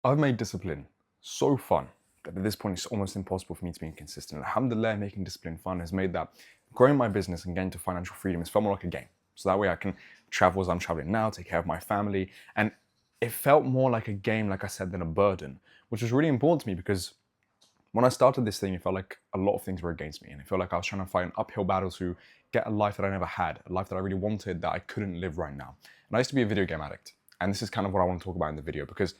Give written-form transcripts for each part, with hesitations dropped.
I've made discipline so fun that at this point it's almost impossible for me to be inconsistent. Alhamdulillah, making discipline fun has made that growing my business and getting to financial freedom is far more like a game. So that way I can travel as I'm traveling now, take care of my family. And it felt more like a game, like I said, than a burden, which was really important to me because when I started this thing, it felt like a lot of things were against me. And it felt like I was trying to fight an uphill battle to get a life that I never had, a life that I really wanted that I couldn't live right now. And I used to be a video game addict. And this is kind of what I want to talk about in the video because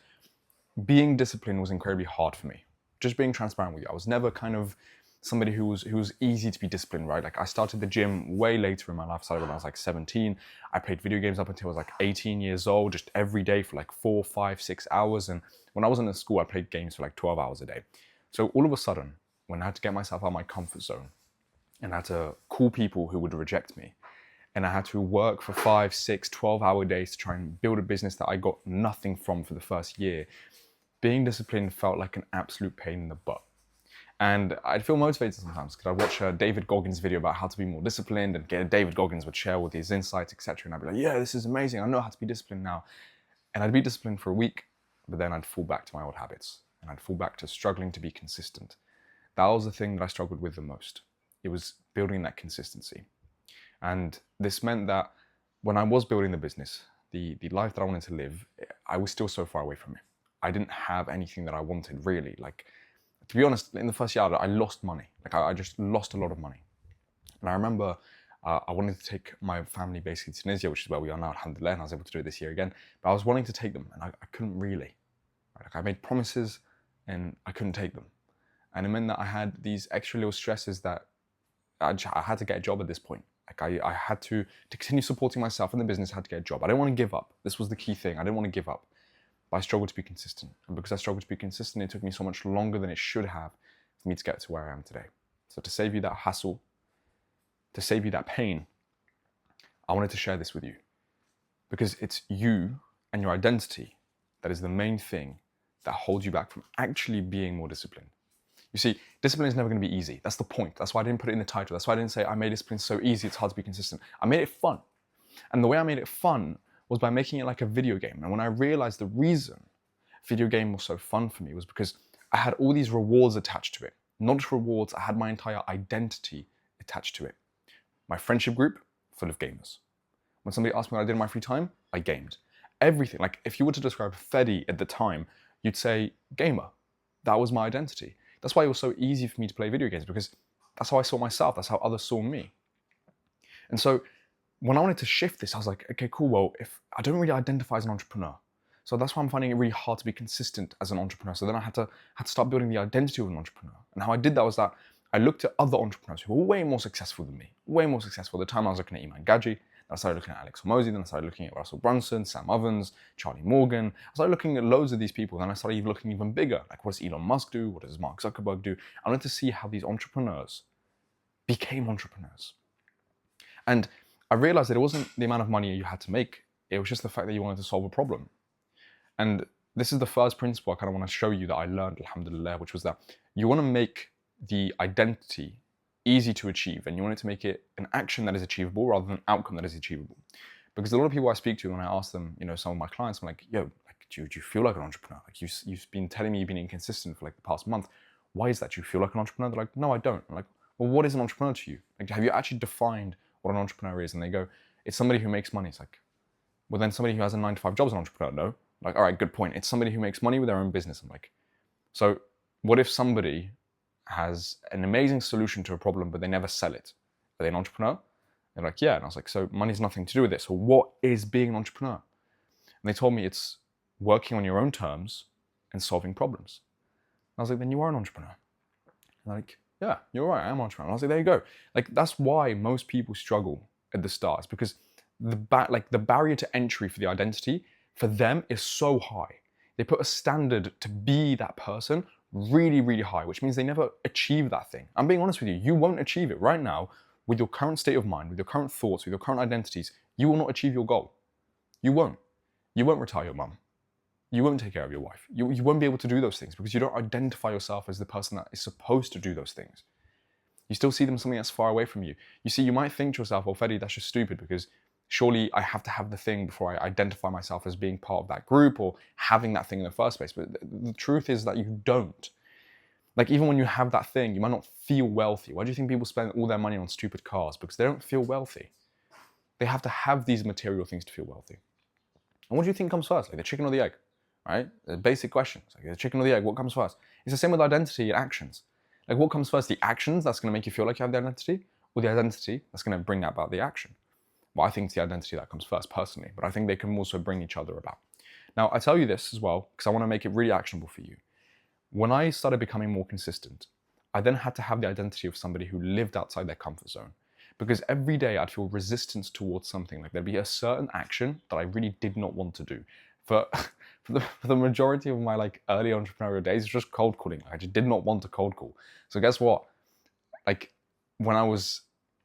being disciplined was incredibly hard for me. Just being transparent with you, I was never kind of somebody who was easy to be disciplined, right? Like I started the gym way later in my life. I started when I was like 17. I played video games up until I was like 18 years old, just every day for like 4, 5, 6 hours. And when I wasn't in school, I played games for like 12 hours a day. So all of a sudden, when I had to get myself out of my comfort zone and I had to call people who would reject me, and I had to work for 5, 6, 12-hour days to try and build a business that I got nothing from for the first year, being disciplined felt like an absolute pain in the butt. And I'd feel motivated sometimes because I'd watch David Goggins' video about how to be more disciplined, and David Goggins would share all these insights, etc. And I'd be like, yeah, this is amazing. I know how to be disciplined now. And I'd be disciplined for a week, but then I'd fall back to my old habits and I'd fall back to struggling to be consistent. That was the thing that I struggled with the most. It was building that consistency. And this meant that when I was building the business, the life that I wanted to live, I was still so far away from it. I didn't have anything that I wanted really. Like, to be honest, in the first year, I lost money. Like I just lost a lot of money. And I remember I wanted to take my family basically to Tunisia, which is where we are now, alhamdulillah, and I was able to do it this year again. But I was wanting to take them and I couldn't really. Like I made promises and I couldn't take them. And it meant that I had these extra little stresses that I had to get a job at this point. Like I had to continue supporting myself in the business, I had to get a job. I didn't want to give up. This was the key thing. I didn't want to give up. But I struggled to be consistent. And because I struggled to be consistent, it took me so much longer than it should have for me to get to where I am today. So to save you that hassle, to save you that pain, I wanted to share this with you. Because it's you and your identity that is the main thing that holds you back from actually being more disciplined. You see, discipline is never going to be easy. That's the point. That's why I didn't put it in the title. That's why I didn't say I made discipline so easy it's hard to be consistent. I made it fun. And the way I made it fun was by making it like a video game. And when I realized the reason video game was so fun for me was because I had all these rewards attached to it. Not just rewards, I had my entire identity attached to it. My friendship group, full of gamers. When somebody asked me what I did in my free time, I gamed. Everything, like if you were to describe Fedi at the time, you'd say gamer. That was my identity. That's why it was so easy for me to play video games, because that's how I saw myself, that's how others saw me. And so when I wanted to shift this, I was like, okay, cool, well, if I don't really identify as an entrepreneur, so that's why I'm finding it really hard to be consistent as an entrepreneur. So then I had to start building the identity of an entrepreneur. And how I did that was that I looked at other entrepreneurs who were way more successful than me, way more successful. At the time I was looking at Iman Gadji, then I started looking at Alex Hormozi, then I started looking at Russell Brunson, Sam Ovens, Charlie Morgan. I started looking at loads of these people, then I started even looking even bigger. Like, what does Elon Musk do? What does Mark Zuckerberg do? I wanted to see how these entrepreneurs became entrepreneurs. And I realized that it wasn't the amount of money you had to make, it was just the fact that you wanted to solve a problem. And this is the first principle I kind of want to show you that I learned, alhamdulillah, which was that you want to make the identity easy to achieve, and you want it to make it an action that is achievable rather than an outcome that is achievable. Because a lot of people I speak to, when I ask them, some of my clients, I'm like, yo, like, do you feel like an entrepreneur? Like you've been telling me you've been inconsistent for like the past month. Why is that? Do you feel like an entrepreneur? They're like, no, I don't. I'm like, well, what is an entrepreneur to you? Like, have you actually defined what an entrepreneur is? And they go, it's somebody who makes money. It's like, well, then somebody who has a 9-to-5 job is an entrepreneur. No. Like, all right, good point. It's somebody who makes money with their own business. I'm like, so what if somebody has an amazing solution to a problem, but they never sell it? Are they an entrepreneur? They're like, yeah. And I was like, so money's nothing to do with it. So what is being an entrepreneur? And they told me it's working on your own terms and solving problems. And I was like, then you are an entrepreneur. And they're like, yeah, you're right, I am an entrepreneur. And I was like, there you go. Like, that's why most people struggle at the start. It's because the barrier to entry for the identity for them is so high. They put a standard to be that person really, really high, which means they never achieve that thing. I'm being honest with you, you won't achieve it right now with your current state of mind, with your current thoughts, with your current identities. You will not achieve your goal. You won't. You won't retire your mum. You won't take care of your wife. You won't be able to do those things because you don't identify yourself as the person that is supposed to do those things. You still see them as something that's far away from you. You see, you might think to yourself, well, Fedi, that's just stupid because Surely I have to have the thing before I identify myself as being part of that group or having that thing in the first place. But the truth is that you don't. Like, even when you have that thing, you might not feel wealthy. Why do you think people spend all their money on stupid cars? Because they don't feel wealthy. They have to have these material things to feel wealthy. And what do you think comes first? Like the chicken or the egg, right? The basic questions. Like the chicken or the egg, what comes first? It's the same with identity and actions. Like, what comes first? The actions that's going to make you feel like you have the identity, or the identity that's going to bring about the action? Well, I think it's the identity that comes first, personally, but I think they can also bring each other about. Now, I tell you this as well, because I want to make it really actionable for you. When I started becoming more consistent, I then had to have the identity of somebody who lived outside their comfort zone. Because every day I'd feel resistance towards something. Like, there'd be a certain action that I really did not want to do. For the majority of my like early entrepreneurial days, it's just cold calling. I just did not want to cold call. So guess what? Like, when I was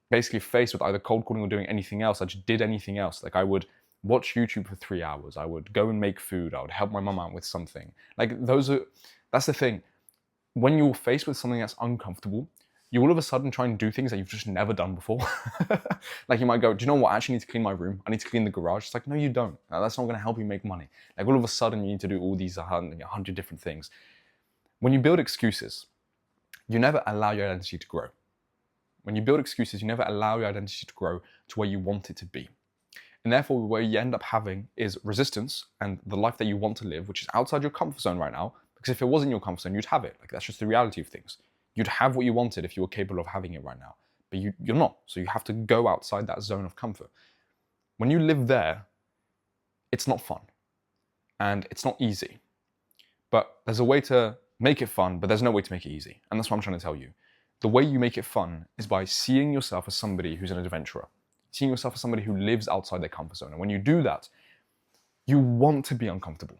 basically faced with either cold calling or doing anything else, I just did anything else. Like, I would watch YouTube for 3 hours. I would go and make food. I would help my mum out with something. Like, that's the thing. When you're faced with something that's uncomfortable, you all of a sudden try and do things that you've just never done before. Like, you might go, do you know what? I actually need to clean my room. I need to clean the garage. It's like, no, you don't. That's not going to help you make money. Like, all of a sudden you need to do all these 100 different things. When you build excuses, you never allow your identity to grow. When you build excuses, you never allow your identity to grow to where you want it to be. And therefore, what you end up having is resistance and the life that you want to live, which is outside your comfort zone right now. Because if it wasn't your comfort zone, you'd have it. Like, that's just the reality of things. You'd have what you wanted if you were capable of having it right now. But you're not. So you have to go outside that zone of comfort. When you live there, it's not fun. And it's not easy. But there's a way to make it fun, but there's no way to make it easy. And that's what I'm trying to tell you. The way you make it fun is by seeing yourself as somebody who's an adventurer. Seeing yourself as somebody who lives outside their comfort zone. And when you do that, you want to be uncomfortable.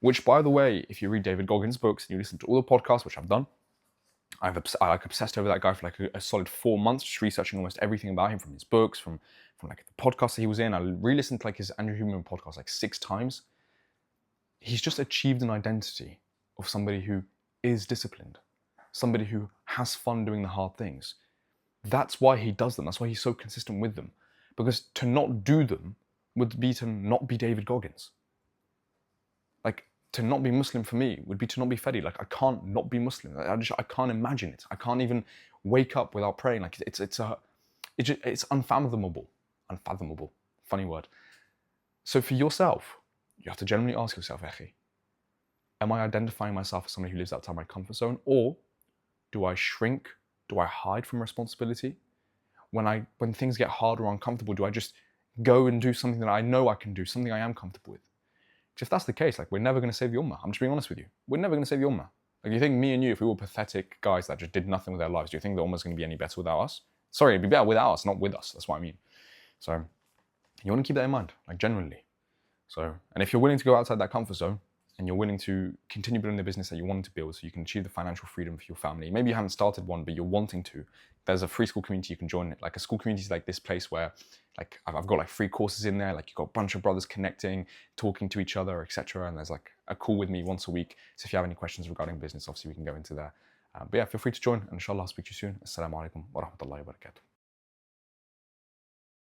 Which, by the way, if you read David Goggins' books and you listen to all the podcasts, which I've done, I obsessed over that guy for like a solid 4 months, just researching almost everything about him, from his books, from like the podcast that he was in. I re-listened to like his Andrew Huberman podcast like 6 times. He's just achieved an identity of somebody who is disciplined, somebody who has fun doing the hard things. That's why he does them. That's why he's so consistent with them. Because to not do them would be to not be David Goggins. Like, to not be Muslim for me would be to not be Fedi. Like, I can't not be Muslim. I can't imagine it. I can't even wake up without praying. Like, it's unfathomable. Unfathomable. Funny word. So for yourself, you have to generally ask yourself, Akhi, am I identifying myself as somebody who lives outside my comfort zone? Or do I shrink? Do I hide from responsibility? When things get hard or uncomfortable, do I just go and do something that I know I can do, something I am comfortable with? Because if that's the case, like, we're never going to save the Ummah. I'm just being honest with you. We're never going to save the Ummah. Like, you think me and you, if we were pathetic guys that just did nothing with their lives, do you think the Ummah's going to be any better without us? Sorry, it'd be better without us, not with us. That's what I mean. So you want to keep that in mind, like, genuinely. So, and if you're willing to go outside that comfort zone, and you're willing to continue building the business that you wanted to build so you can achieve the financial freedom for your family. Maybe you haven't started one, but you're wanting to. There's a free school community you can join. Like, a school community is like this place where, like, I've got like free courses in there. Like, you've got a bunch of brothers connecting, talking to each other, etc. And there's like a call with me once a week. So if you have any questions regarding business, obviously we can go into there. But yeah, feel free to join, and inshallah I'll speak to you soon. Assalamu alaikum wa rahmatullahi wa barakatuh.